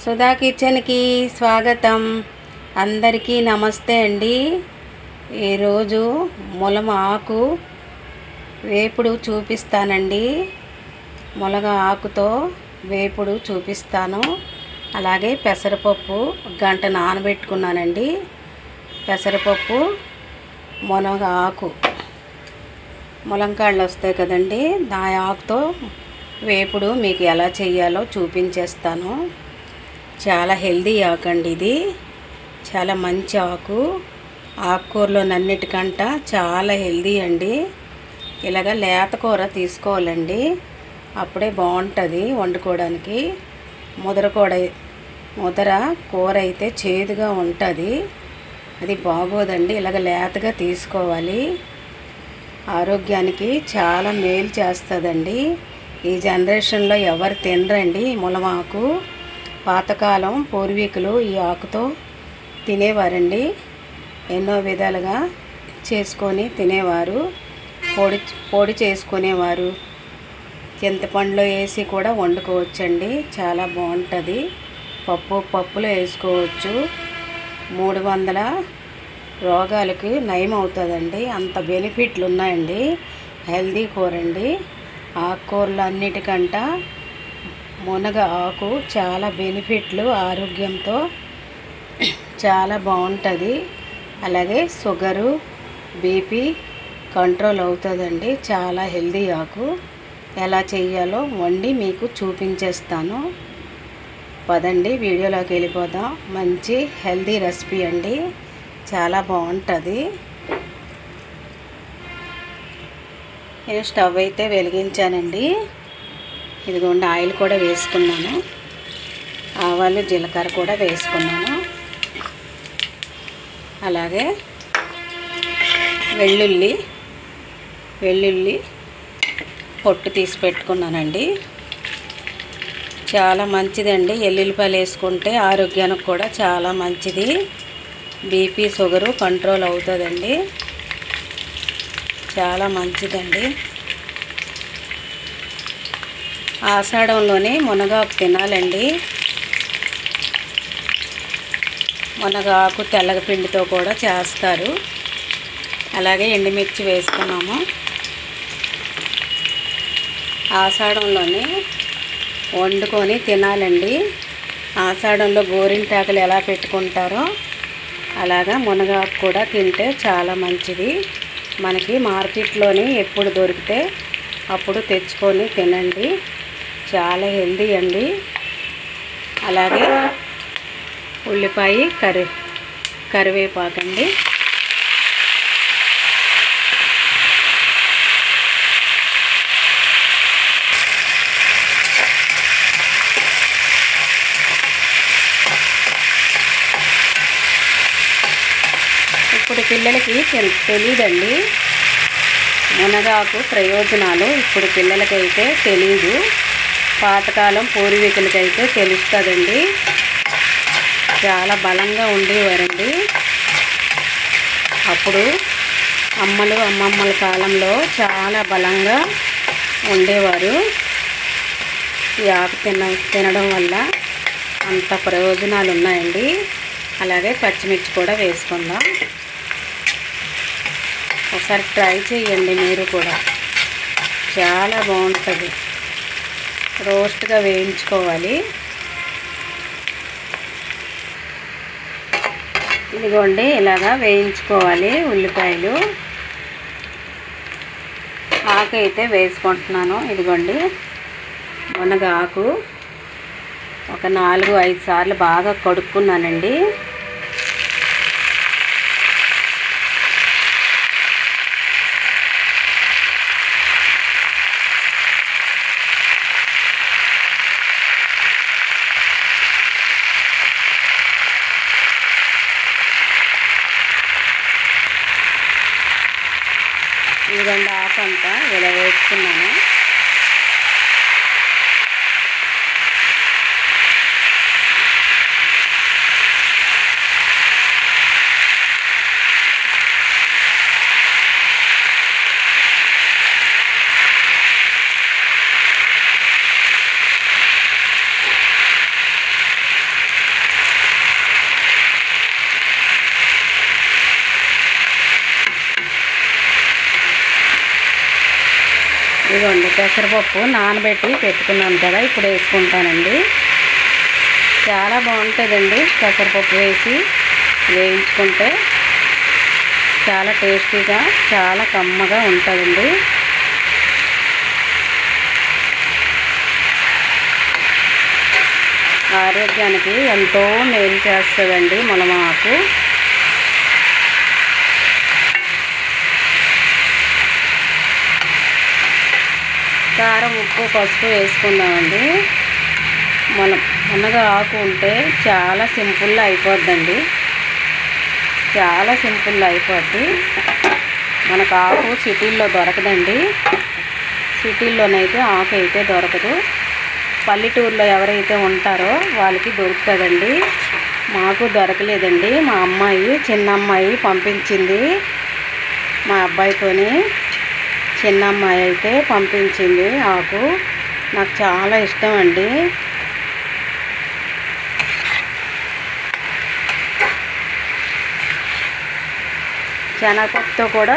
సుధా కిచెన్కి స్వాగతం. అందరికీ నమస్తే అండి. ఈరోజు ములగ ఆకు వేపుడు చూపిస్తానండి. ములగ ఆకుతో వేపుడు చూపిస్తాను. అలాగే పెసరపప్పు గంట నానబెట్టుకున్నానండి. పెసరపప్పు, మునగ ఆకు, ములంకాళ్ళు వస్తాయి కదండి, ఆ ఆకుతో వేపుడు మీకు ఎలా చేయాలో చూపించేస్తాను. చాలా హెల్దీ ఆకు అండి ఇది. చాలా మంచి ఆకు. ఆకుకూరలో నన్నిటికంట చాలా హెల్దీ అండి. ఇలాగ లేత కూర తీసుకోవాలండి, అప్పుడే బాగుంటుంది వండుకోవడానికి. ముదర కూర అయితే చేదుగా ఉంటుంది, అది బాగోదండి. ఇలాగ లేతగా తీసుకోవాలి. ఆరోగ్యానికి చాలా మేలు చేస్తుందండి. ఈ జనరేషన్లో ఎవరు తినరండి ములగాకు. పాతకాలం పూర్వీకులు ఈ ఆకుతో తినేవారండి. ఎన్నో విధాలుగా చేసుకొని తినేవారు. పొడి చేసుకునేవారు. చింతపండులో వేసి కూడా వండుకోవచ్చండి, చాలా బాగుంటుంది. పప్పులో వేసుకోవచ్చు. 300 రోగాలకి నయం అవుతుందండి. అంత బెనిఫిట్లు ఉన్నాయండి. హెల్దీ కూర అండి. ఆకుకూరలు అన్నిటికంట మునగ ఆకు చాలా బెనిఫిట్లు. ఆరోగ్యంతో చాలా బాగుంటుంది. అలాగే షుగరు, బీపీ కంట్రోల్ అవుతుందండి. చాలా హెల్దీ ఆకు. ఎలా చేయాలో వండి మీకు చూపించేస్తాను. పదండి వీడియోలోకి వెళ్ళిపోదాం. మంచి హెల్దీ రెసిపీ అండి, చాలా బాగుంటుంది. నేను స్టవ్ అయితే వెలిగించానండి. ఇదిగోండి ఆయిల్ కూడా వేసుకున్నాను. ఆవాలు, జీలకర్ర కూడా వేసుకున్నాను. అలాగే వెల్లుల్లి పొట్టు తీసి పెట్టుకున్నానండి. చాలా మంచిదండి. ఎల్లుల్లిపాయలు వేసుకుంటే ఆరోగ్యానికి కూడా చాలా మంచిది. బీపీ, షుగరు కంట్రోల్ అవుతుందండి. చాలా మంచిదండి. ఆషాఢంలోనే మునగాకు తినాలండి. మునగాకు తెల్లగపిండితో కూడా చేస్తారు. అలాగే ఎండుమిర్చి వేసుకున్నాము. ఆషాఢంలోనే వండుకొని తినాలండి. ఆషాఢంలో గోరింటాకులు ఎలా పెట్టుకుంటారో అలాగా మునగాకు కూడా తింటే చాలా మంచిది. మనకి మార్కెట్లోని ఎప్పుడు దొరికితే అప్పుడు తెచ్చుకొని తినండి. చాలా హెల్దీ అండి. అలాగే ఉల్లిపాయ, కరివేపాకండి. ఇప్పుడు పిల్లలకి తెలియదండి మునగాకు ప్రయోజనాలు. ఇప్పుడు పిల్లలకైతే తెలీదు. పాతకాలం పూర్వీకులకైతే తెలుస్తుందండి. చాలా బలంగా ఉండేవారండి అప్పుడు. అమ్మమ్మల కాలంలో చాలా బలంగా ఉండేవారు. ఈ ఆకు తినడం వల్ల అంత ప్రయోజనాలు ఉన్నాయండి. అలాగే పచ్చిమిర్చి కూడా వేసుకుందాం. ఒకసారి ట్రై చేయండి మీరు కూడా, చాలా బాగుంటుంది. రోస్ట్గా వేయించుకోవాలి. ఇదిగోండి ఇలాగా వేయించుకోవాలి ఉల్లిపాయలు. ఆకు అయితే వేసుకుంటున్నాను. ఇదిగోండి మునగ ఆకు ఒక 4-5 సార్లు బాగా కడుక్కున్నానండి. ఇదిగోండి ఆకు అంతా ఇలా వేసుకున్నాను. ఇదిగోండి పెసరపప్పు నానబెట్టి పెట్టుకున్నాను కదా, ఇప్పుడు వేసుకుంటానండి. చాలా బాగుంటుందండి పెసరపప్పు వేసి వేయించుకుంటే. చాలా టేస్టీగా, చాలా కమ్మగా ఉంటుందండి. ఆరోగ్యానికి ఎంతో మేలు చేస్తుందండి మునగాకు. కారం, ఉప్పు, పసుపు వేసుకుందామండి. మునగ ఆకు ఉంటే చాలా సింపుల్గా అయిపోద్దండి. చాలా సింపుల్గా అయిపోద్ది. మనకు ఆకు సిటీల్లో దొరకదండి. సిటీల్లోనైతే ఆకు అయితే దొరకదు. పల్లెటూరులో ఎవరైతే ఉంటారో వాళ్ళకి దొరుకుతుందండి. మాకు దొరకలేదండి. మా అమ్మాయి, చిన్న అమ్మాయి పంపించింది. మా అబ్బాయితోని చిన్న అమ్మాయి అయితే పంపించింది ఆకు. నాకు చాలా ఇష్టం అండి. శనగపప్పుతో కూడా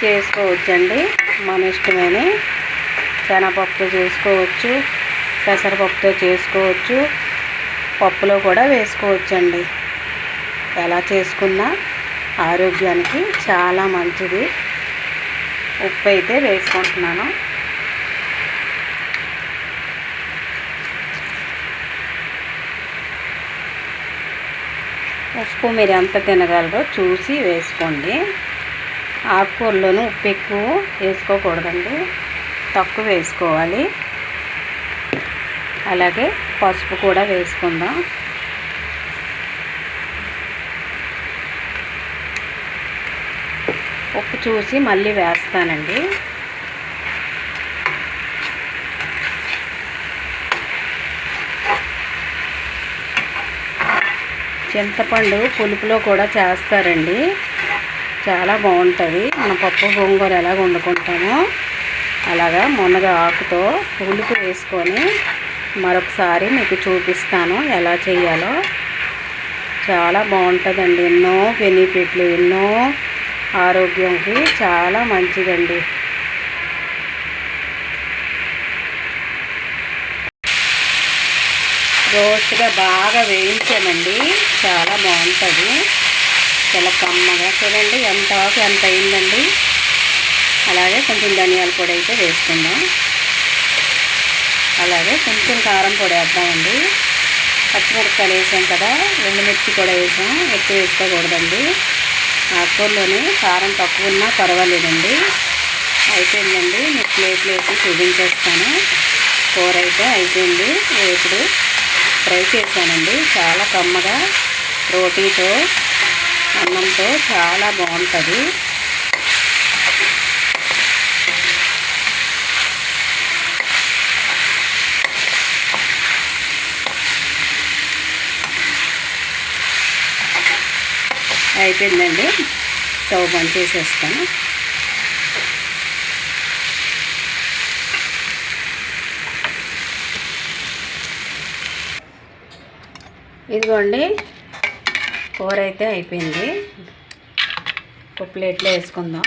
చేసుకోవచ్చండి, మన ఇష్టమేని. శనగపప్పుతో చేసుకోవచ్చు, పెసరపప్పుతో చేసుకోవచ్చు, పప్పులో కూడా వేసుకోవచ్చండి. ఎలా చేసుకున్నా ఆరోగ్యానికి చాలా మంచిది. ఉప్పు అయితే వేసుకుంటున్నాను. ఉప్పు మీరు ఎంత తినగలరో చూసి వేసుకోండి. ఆకుకూరలోనూ ఉప్పు ఎక్కువ వేసుకోకూడదండి, తక్కువ వేసుకోవాలి. అలాగే పసుపు కూడా వేసుకుందాం. ఉప్పు చూసి మళ్ళీ వేస్తానండి. చింతపండు పులుపులో కూడా చేస్తారండి, చాలా బాగుంటుంది. మన పప్పు గోంగూర ఎలాగ వండుకుంటామో అలాగా మునగ ఆకుతో పులుపు వేసుకొని మరొకసారి మీకు చూపిస్తాను ఎలా చేయాలో. చాలా బాగుంటుందండి. ఎన్నో బెనిఫిట్లు, ఎన్నో ఆరోగ్యానికి చాలా మంచిదండి. రోస్ట్గా బాగా వేయించానండి, చాలా బాగుంటుంది. చాలా కమ్మగా. చూడండి ఎంత ఆకు ఎంత అయిందండి. అలాగే కొంచెం ధనియాల పొడి అయితే వేసుకుందాం. అలాగే కొంచెం కారం పొడి వేద్దామండి. పచ్చిమిరపకాయలు వేసాం కదా, ఎండుమిర్చి కూడా వేసాం. ఎక్కువ వేసుకోకూడదండి. ఆకుకూరలోని కారం తక్కువ ఉన్నా పర్వాలేదండి. అయిపోయిందండి. మీకు ప్లేట్లు వేసి చూపించేస్తాను. కూర అయితే అయిపోయింది. ఇప్పుడు ఫ్రై చేశానండి. చాలా కమ్మగా రోటీతో, అన్నంతో చాలా బాగుంటుంది. అయిపోయిందండి. స్టవ్ బంద్ చేసేస్తాను. ఇదిగోండి కూర అయితే అయిపోయింది. ఒక ప్లేట్లో వేసుకుందాం.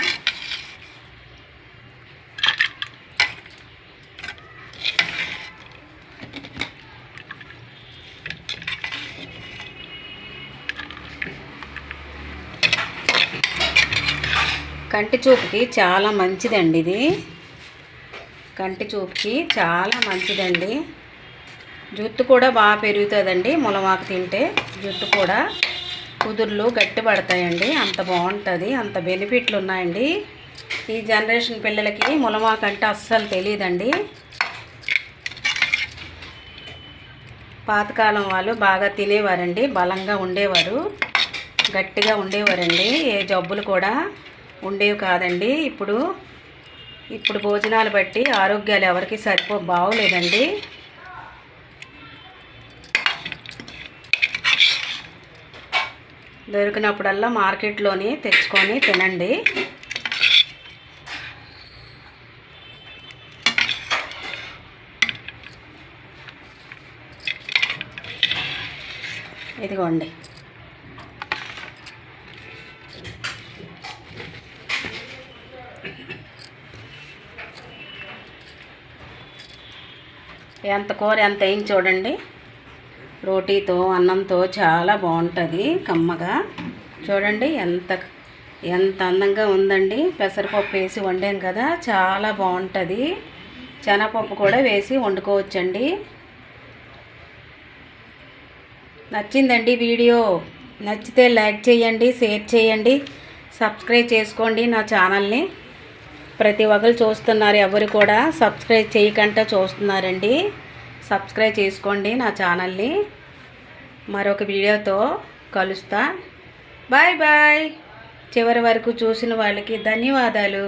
కంటి చూపుకి చాలా మంచిదండి ఇది. కంటి చూపుకి చాలా మంచిదండి. జుట్టు కూడా బాగా పెరుగుతుందండి. మునగాకు తింటే జుట్టు కూడా కుదుర్లు గట్టి పడతాయండి. అంత బాగుంటుంది, అంత బెనిఫిట్లు ఉన్నాయండి. ఈ జనరేషన్ పిల్లలకి మునగాకు అంటే అస్సలు తెలియదండి. పాతకాలం వాళ్ళు బాగా తినేవారండి, బలంగా ఉండేవారు, గట్టిగా ఉండేవారండి. ఏ జబ్బులు కూడా ఉండేవి కాదండి. ఇప్పుడు భోజనాలు బట్టి ఆరోగ్యాలు ఎవరికి బాగోలేదండి. దొరికినప్పుడల్లా మార్కెట్లోని తెచ్చుకొని తినండి. ఇదిగోండి ఎంత కూర ఎంత అయింది చూడండి. రోటీతో అన్నంతో చాలా బాగుంటుంది కమ్మగా. చూడండి ఎంత ఎంత అందంగా ఉందండి. పెసరపప్పు వేసి వండాం కదా, చాలా బాగుంటుంది. శనగపప్పు కూడా వేసి వండుకోవచ్చండి. నచ్చిందండి వీడియో. నచ్చితే లైక్ చేయండి, షేర్ చేయండి, సబ్స్క్రైబ్ చేసుకోండి నా ఛానల్ని. ప్రతి ఒక్కరు చూస్తున్నారు, ఎవరు కూడా సబ్స్క్రైబ్ చేయకుండా చూస్తున్నారండి. సబ్స్క్రైబ్ చేసుకోండి నా ఛానల్ని. మరొక వీడియోతో కలుస్తా. Bye bye. చివరి వరకు చూసిన వాళ్ళకి ధన్యవాదాలు.